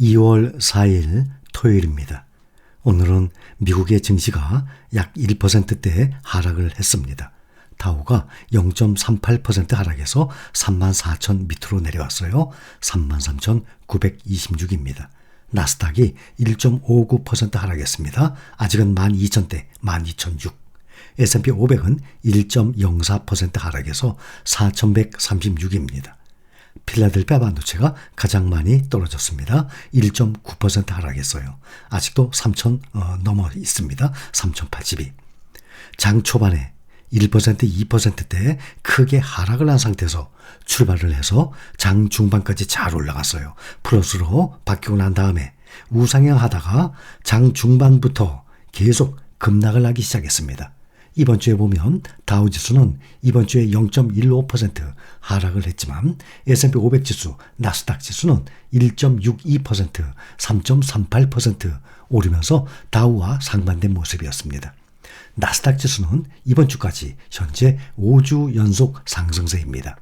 2월 4일 토요일입니다. 오늘은 미국의 증시가 약 1%대 하락을 했습니다. 다우가 0.38% 하락해서 34,000 밑으로 내려왔어요. 33,926입니다. 나스닥이 1.59% 하락했습니다. 아직은 12,000대, 12,006. S&P 500은 1.04% 하락해서 4,136입니다. 필라델피아 반도체가 가장 많이 떨어졌습니다. 1.9% 하락했어요. 아직도 3,000 넘어 있습니다. 3,082. 장 초반에 1%, 2%대 크게 하락을 한 상태에서 출발을 해서 장 중반까지 잘 올라갔어요. 플러스로 바뀌고 난 다음에 우상향 하다가 장 중반부터 계속 급락을 하기 시작했습니다. 이번 주에 보면 다우지수는 이번 주에 0.15% 하락을 했지만 S&P 500 지수, 나스닥 지수는 1.62%, 3.38% 오르면서 다우와 상반된 모습이었습니다. 나스닥 지수는 이번 주까지 현재 5주 연속 상승세입니다.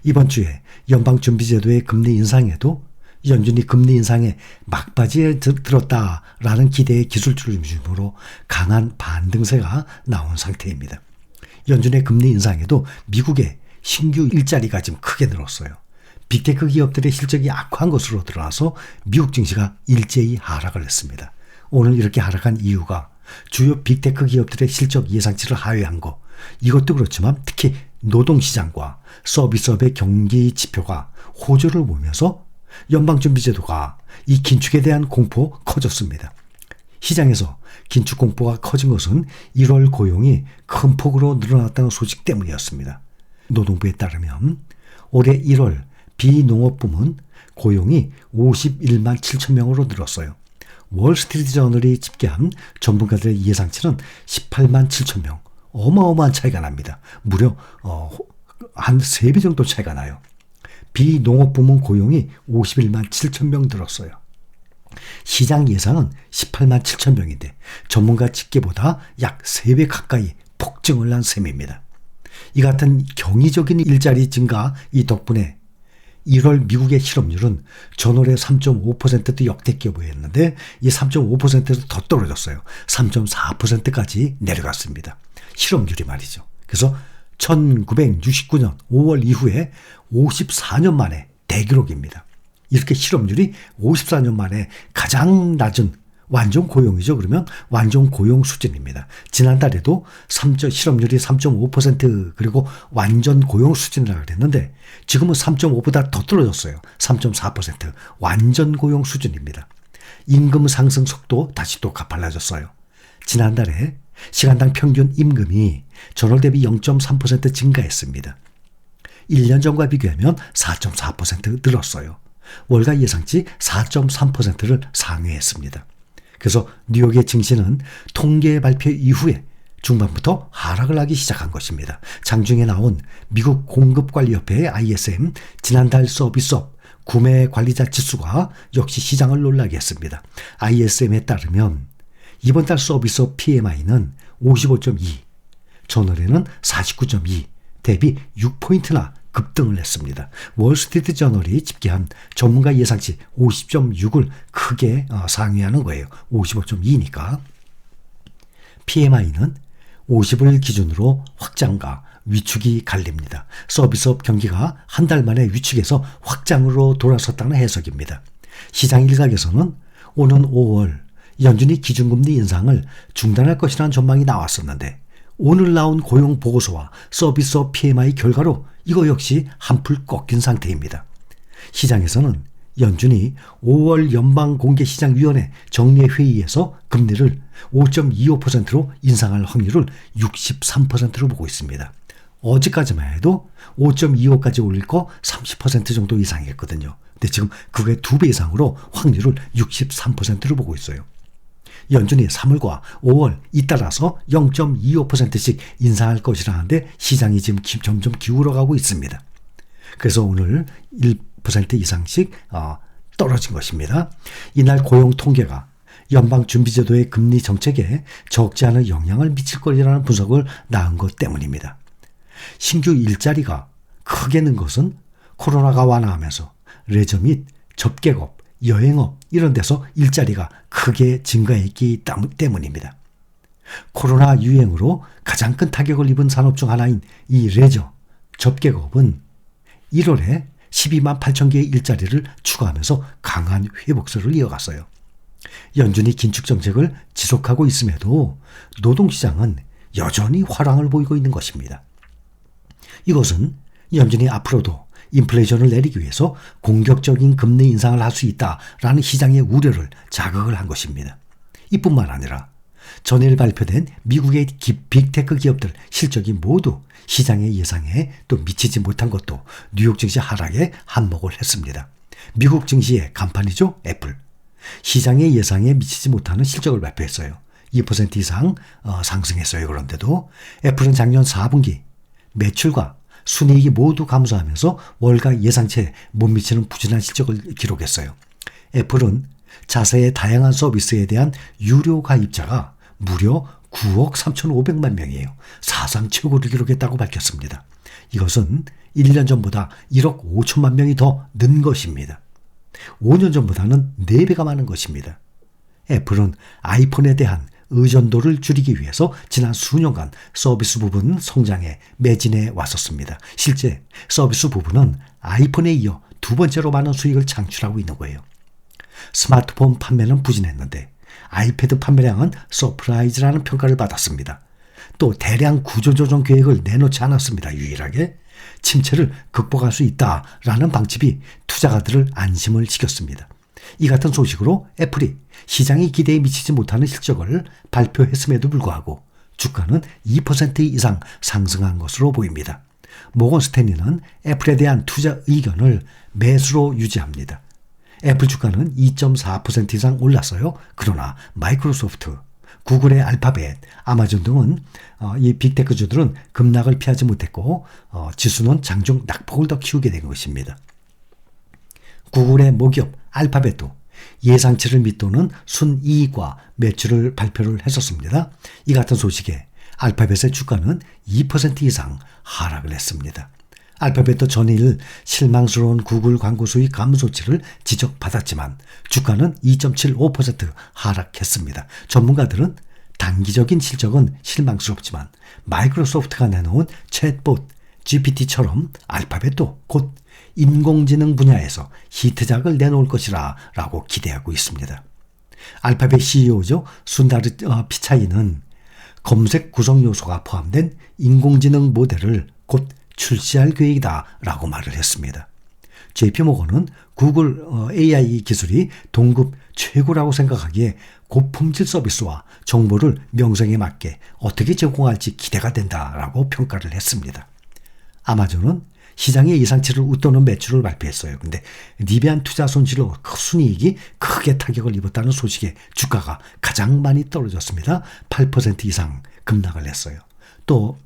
이번 주에 연방준비제도의 금리 인상에도 연준이 금리 인상에 막바지에 들었다라는 기대의 기술주를 중심으로 강한 반등세가 나온 상태입니다. 연준의 금리 인상에도 미국의 신규 일자리가 지금 크게 늘었어요. 빅테크 기업들의 실적이 악화한 것으로 드러나서 미국 증시가 일제히 하락을 했습니다. 오늘 이렇게 하락한 이유가 주요 빅테크 기업들의 실적 예상치를 하회한 거, 이것도 그렇지만 특히 노동시장과 서비스업의 경기 지표가 호조를 보면서 연방준비제도가 이 긴축에 대한 공포 커졌습니다. 시장에서 긴축 공포가 커진 것은 1월 고용이 큰 폭으로 늘어났다는 소식 때문이었습니다. 노동부에 따르면 올해 1월 비농업 부문 고용이 51만 7천 명으로 늘었어요. 월스트리트 저널이 집계한 전문가들의 예상치는 18만 7천 명. 어마어마한 차이가 납니다. 무려 한 3배 정도 차이가 나요. 비농업 부문 고용이 51만 7천 명 늘었어요. 시장 예상은 18만 7천 명인데 전문가 집계보다 약 3배 가까이 폭증을 한 셈입니다. 이 같은 경이적인 일자리 증가 이 덕분에 1월 미국의 실업률은 전월에 3.5%도 역대기업이었는데 이 3.5%도 더 떨어졌어요. 3.4%까지 내려갔습니다. 실업률이 말이죠. 그래서 1969년 5월 이후에 54년 만에 대기록입니다. 이렇게 실업률이 54년 만에 가장 낮은 완전 고용이죠. 그러면 완전 고용 수준입니다. 지난달에도 실업률이 3.5% 그리고 완전 고용 수준이라고 그랬는데 지금은 3.5보다 더 떨어졌어요. 3.4% 완전 고용 수준입니다. 임금 상승 속도 다시 또 가팔라졌어요. 지난달에 시간당 평균 임금이 전월 대비 0.3% 증가했습니다. 1년 전과 비교하면 4.4% 늘었어요. 월가 예상치 4.3%를 상회했습니다. 그래서 뉴욕의 증시는 통계 발표 이후에 중반부터 하락을 하기 시작한 것입니다. 장중에 나온 미국 공급관리협회의 ISM 지난달 서비스업 구매관리자 지수가 역시 시장을 놀라게 했습니다. ISM에 따르면 이번 달 서비스업 PMI는 55.2, 전월에는 49.2, 대비 6포인트나 급등을 했습니다. 월스트리트 저널이 집계한 전문가 예상치 50.6을 크게 상회하는 거예요. 55.2니까. PMI는 50을 기준으로 확장과 위축이 갈립니다. 서비스업 경기가 한 달 만에 위축에서 확장으로 돌아섰다는 해석입니다. 시장 일각에서는 오는 5월 연준이 기준금리 인상을 중단할 것이라는 전망이 나왔었는데 오늘 나온 고용 보고서와 서비스업 PMI 결과로 이거 역시 한풀 꺾인 상태입니다. 시장에서는 연준이 5월 연방공개시장위원회 정례회의에서 금리를 5.25%로 인상할 확률을 63%로 보고 있습니다. 어제까지만 해도 5.25까지 올릴 거 30% 정도 이상이었거든요. 근데 지금 그게 2배 이상으로 확률을 63%로 보고 있어요. 연준이 3월과 5월 잇따라서 0.25%씩 인상할 것이라는데 시장이 지금 점점 기울어가고 있습니다. 그래서 오늘 1% 이상씩 떨어진 것입니다. 이날 고용 통계가 연방준비제도의 금리 정책에 적지 않은 영향을 미칠 거라는 분석을 낳은 것 때문입니다. 신규 일자리가 크게 는 것은 코로나가 완화하면서 레저 및 접객업, 여행업 이런 데서 일자리가 크게 증가했기 때문입니다. 코로나 유행으로 가장 큰 타격을 입은 산업 중 하나인 이 레저, 접객업은 1월에 12만 8천 개의 일자리를 추가하면서 강한 회복세를 이어갔어요. 연준이 긴축 정책을 지속하고 있음에도 노동시장은 여전히 화랑을 보이고 있는 것입니다. 이것은 연준이 앞으로도 인플레이션을 내리기 위해서 공격적인 금리 인상을 할 수 있다라는 시장의 우려를 자극을 한 것입니다. 이뿐만 아니라 전일 발표된 미국의 빅테크 기업들 실적이 모두 시장의 예상에 또 미치지 못한 것도 뉴욕 증시 하락에 한몫을 했습니다. 미국 증시의 간판이죠, 애플. 시장의 예상에 미치지 못하는 실적을 발표했어요. 2% 이상 상승했어요. 그런데도 애플은 작년 4분기 매출과 순이익이 모두 감소하면서 월가 예상치에 못 미치는 부진한 실적을 기록했어요. 애플은 자사의 다양한 서비스에 대한 유료 가입자가 무려 9억 3,500만 명이에요. 사상 최고를 기록했다고 밝혔습니다. 이것은 1년 전보다 1억 5천만 명이 더 는 것입니다. 5년 전보다는 4배가 많은 것입니다. 애플은 아이폰에 대한 의존도를 줄이기 위해서 지난 수년간 서비스 부분 성장에 매진해 왔었습니다. 실제 서비스 부분은 아이폰에 이어 두 번째로 많은 수익을 창출하고 있는 거예요. 스마트폰 판매는 부진했는데 아이패드 판매량은 서프라이즈라는 평가를 받았습니다. 또 대량 구조조정 계획을 내놓지 않았습니다. 유일하게 침체를 극복할 수 있다라는 방침이 투자가들을 안심을 시켰습니다. 이 같은 소식으로 애플이 시장의 기대에 미치지 못하는 실적을 발표했음에도 불구하고 주가는 2% 이상 상승한 것으로 보입니다. 모건 스탠리는 애플에 대한 투자 의견을 매수로 유지합니다. 애플 주가는 2.4% 이상 올랐어요. 그러나 마이크로소프트, 구글의 알파벳, 아마존 등은 이 빅테크주들은 급락을 피하지 못했고 지수는 장중 낙폭을 더 키우게 된 것입니다. 구글의 모기업 알파벳도 예상치를 밑도는 순이익과 매출을 발표를 했었습니다. 이 같은 소식에 알파벳의 주가는 2% 이상 하락을 했습니다. 알파벳도 전일 실망스러운 구글 광고 수익 감소치를 지적받았지만 주가는 2.75% 하락했습니다. 전문가들은 단기적인 실적은 실망스럽지만 마이크로소프트가 내놓은 챗봇 GPT처럼 알파벳도 곧 인공지능 분야에서 히트작을 내놓을 것이라 라고 기대하고 있습니다. 알파벳 CEO죠. 순다르 피차이는 검색 구성 요소가 포함된 인공지능 모델을 곧 출시할 계획이다 라고 말을 했습니다. JP모건은 구글 AI 기술이 동급 최고라고 생각하기에 고품질 서비스와 정보를 명성에 맞게 어떻게 제공할지 기대가 된다라고 평가를 했습니다. 아마존은 시장의 예상치를 웃도는 매출을 발표했어요. 근데 리비안 투자 손실로 순이익이 크게 타격을 입었다는 소식에 주가가 가장 많이 떨어졌습니다. 8% 이상 급락을 했어요. 또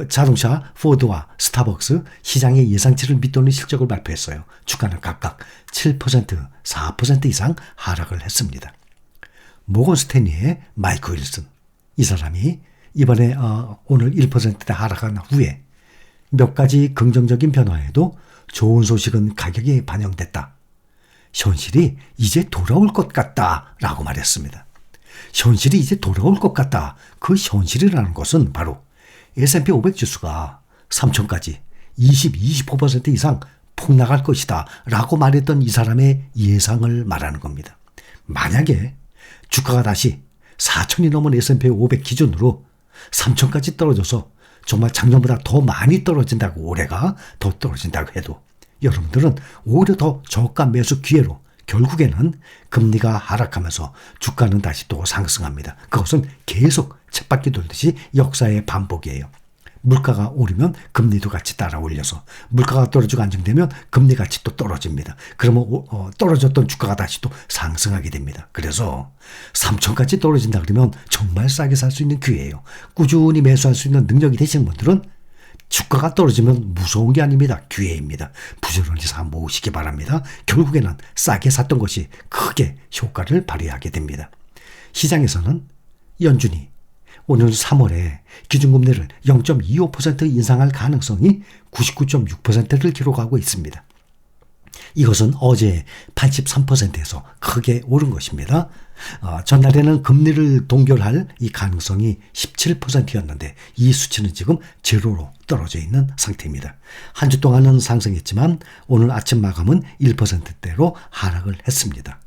자동차 포드와 스타벅스 시장의 예상치를 밑도는 실적을 발표했어요. 주가는 각각 7%, 4% 이상 하락을 했습니다. 모건 스탠리의 마이크 윌슨, 이 사람이 이번에 오늘 1%대 하락한 후에 몇 가지 긍정적인 변화에도 좋은 소식은 가격에 반영됐다. 현실이 이제 돌아올 것 같다 라고 말했습니다. 현실이 이제 돌아올 것 같다. 그 현실이라는 것은 바로 S&P 500 지수가 3천까지 20% 이상 폭락할 것이다 라고 말했던 이 사람의 예상을 말하는 겁니다. 만약에 주가가 다시 4천이 넘은 S&P 500 기준으로 3천까지 떨어져서 정말 작년보다 더 많이 떨어진다고, 올해가 더 떨어진다고 해도 여러분들은 오히려 더 저가 매수 기회로 결국에는 금리가 하락하면서 주가는 다시 또 상승합니다. 그것은 계속 쳇바퀴 돌듯이 역사의 반복이에요. 물가가 오르면 금리도 같이 따라 올려서 물가가 떨어지고 안정되면 금리 같이 또 떨어집니다. 그러면 떨어졌던 주가가 다시 또 상승하게 됩니다. 그래서 3천까지 떨어진다 그러면 정말 싸게 살 수 있는 기회예요. 꾸준히 매수할 수 있는 능력이 되시는 분들은 주가가 떨어지면 무서운 게 아닙니다. 기회입니다. 부지런히 사 모으시기 바랍니다. 결국에는 싸게 샀던 것이 크게 효과를 발휘하게 됩니다. 시장에서는 연준이 오늘 3월에 기준금리를 0.25% 인상할 가능성이 99.6%를 기록하고 있습니다. 이것은 어제 83%에서 크게 오른 것입니다. 전날에는 금리를 동결할 이 가능성이 17%였는데 이 수치는 지금 제로로 떨어져 있는 상태입니다. 한 주 동안은 상승했지만 오늘 아침 마감은 1%대로 하락을 했습니다.